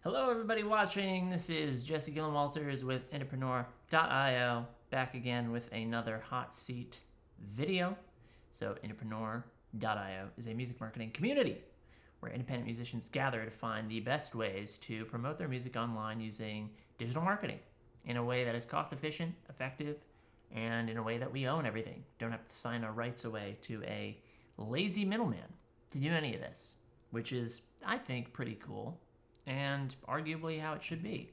Hello, everybody watching. This is Jesse Gillenwalters with IndiePRO.io, back again with another hot seat video. So, IndiePRO.io is a music marketing community where independent musicians gather to find the best ways to promote their music online using digital marketing in a way that is cost efficient, effective, and in a way that we own everything. Don't have to sign our rights away to a lazy middleman to do any of this, which is, I think, pretty cool and arguably how it should be.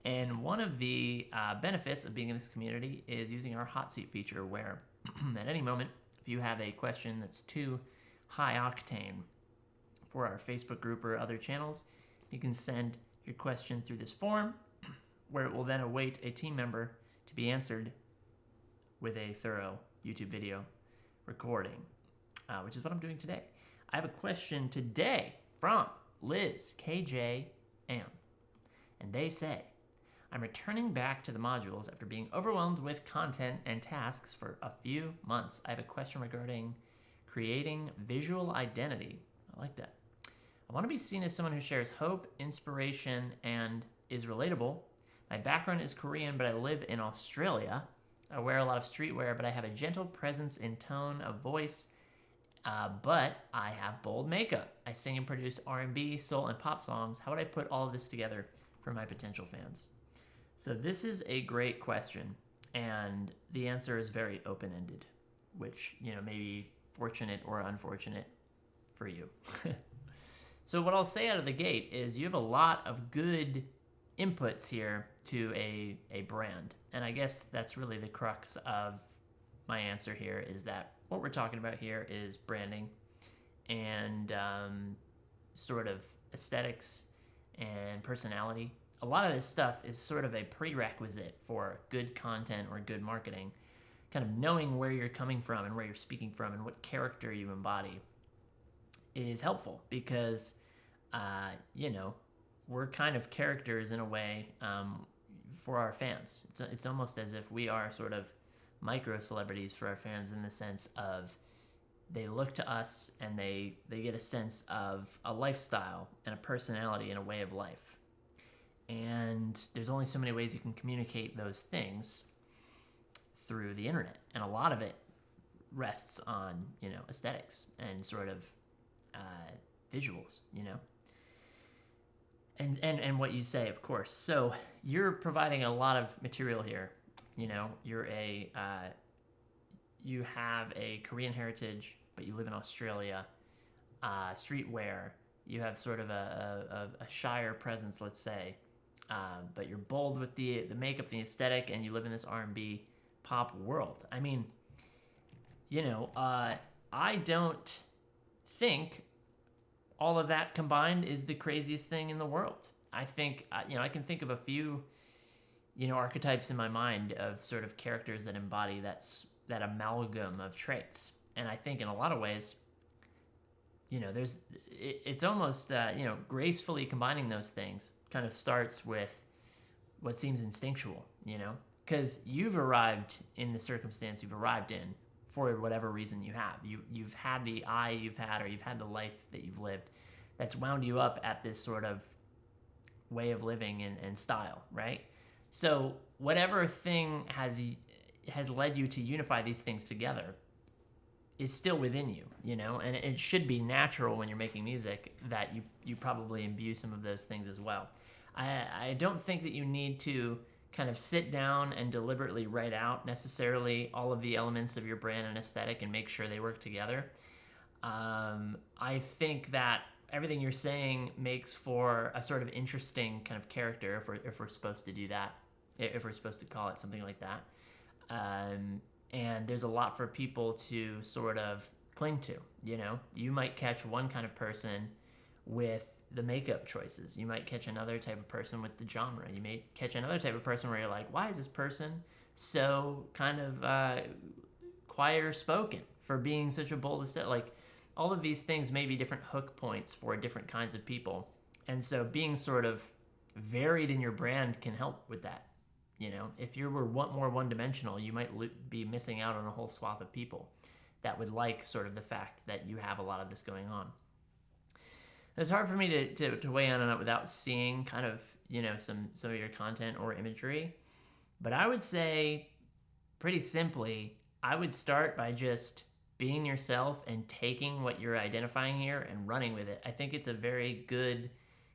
And one of the benefits of being in this community is using our hot seat feature, where at any moment, if you have a question that's too high octane for our Facebook group or other channels, you can send your question through this form, where it will then await a team member to be answered with a thorough YouTube video recording, which is what I'm doing today. I have a question today from Liz, KJ, and they say, I'm returning back to the modules after being overwhelmed with content and tasks for a few months. I have a question regarding creating visual identity. I like that. I want to be seen as someone who shares hope, inspiration, and is relatable. My background is Korean, but I live in Australia. I wear a lot of streetwear, but I have a gentle presence in tone of voice. But I have bold makeup. I sing and produce R&B, soul, and pop songs. How would I put all of this together for my potential fans? So this is a great question, and the answer is very open-ended, which, may be fortunate or unfortunate for you. So what I'll say out of the gate is you have a lot of good inputs here to a brand, and I guess that's really the crux of my answer here, is that what we're talking about here is branding and sort of aesthetics and personality. A lot of this stuff is sort of a prerequisite for good content or good marketing. Kind of knowing where you're coming from and where you're speaking from and what character you embody is helpful, because, we're kind of characters in a way for our fans. It's almost as if we are sort of micro celebrities for our fans, in the sense of they look to us and they get a sense of a lifestyle and a personality and a way of life. And there's only so many ways you can communicate those things through the internet. And a lot of it rests on, aesthetics and sort of visuals, And what you say, of course. So you're providing a lot of material here. You have a Korean heritage, but you live in Australia. Streetwear, you have sort of a shyer presence, let's say, but you're bold with the makeup, the aesthetic, and you live in this R&B pop world. I mean, I don't think all of that combined is the craziest thing in the world. I think, I can think of a few archetypes in my mind of sort of characters that embody that amalgam of traits. And I think in a lot of ways, it's almost, gracefully combining those things kind of starts with what seems instinctual, because you've arrived in the circumstance you've arrived in for whatever reason you have. You've had the eye you've had, or you've had the life that you've lived that's wound you up at this sort of way of living and style, right? So whatever thing has led you to unify these things together is still within you, and it should be natural when you're making music that you probably imbue some of those things as well. I don't think that you need to kind of sit down and deliberately write out necessarily all of the elements of your brand and aesthetic and make sure they work together. I think that everything you're saying makes for a sort of interesting kind of character, if we're supposed to do that, if we're supposed to call it something like that. And there's a lot for people to sort of cling to, You might catch one kind of person with the makeup choices. You might catch another type of person with the genre. You may catch another type of person where you're like, why is this person so kind of quieter spoken for being such a bold aesthetic? Like, all of these things may be different hook points for different kinds of people. And so being sort of varied in your brand can help with that. If you were more one-dimensional, you might be missing out on a whole swath of people that would like sort of the fact that you have a lot of this going on. It's hard for me to weigh in on it without seeing kind of, some of your content or imagery. But I would say, pretty simply, I would start by just being yourself and taking what you're identifying here and running with it. I think it's a very good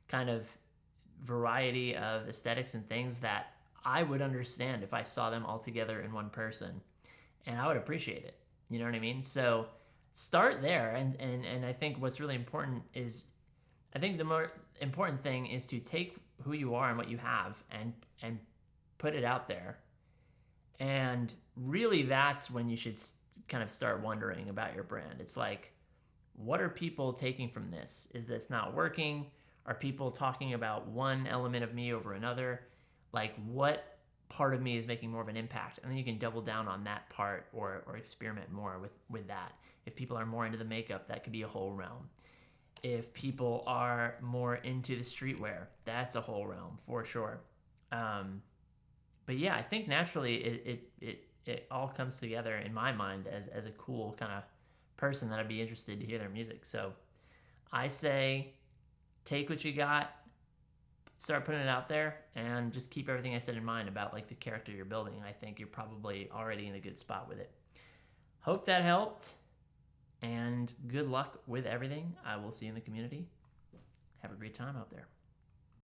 kind of variety of aesthetics and things that I would understand if I saw them all together in one person, and I would appreciate it. You know what I mean? So start there, and I think what's really important is, I think the more important thing is to take who you are and what you have and put it out there. And really, that's when you should kind of start wondering about your brand. It's like, what are people taking from this? Is this not working? Are people talking about one element of me over another? Like, what part of me is making more of an impact? And then you can double down on that part, or experiment more with that. If people are more into the makeup, that could be a whole realm. If people are more into the streetwear, that's a whole realm for sure. But yeah, I think naturally it all comes together in my mind as a cool kind of person that I'd be interested to hear their music. So I say, take what you got, start putting it out there, and just keep everything I said in mind about like the character you're building. I think you're probably already in a good spot with it. Hope that helped, and good luck with everything. I will see you in the community. Have a great time out there.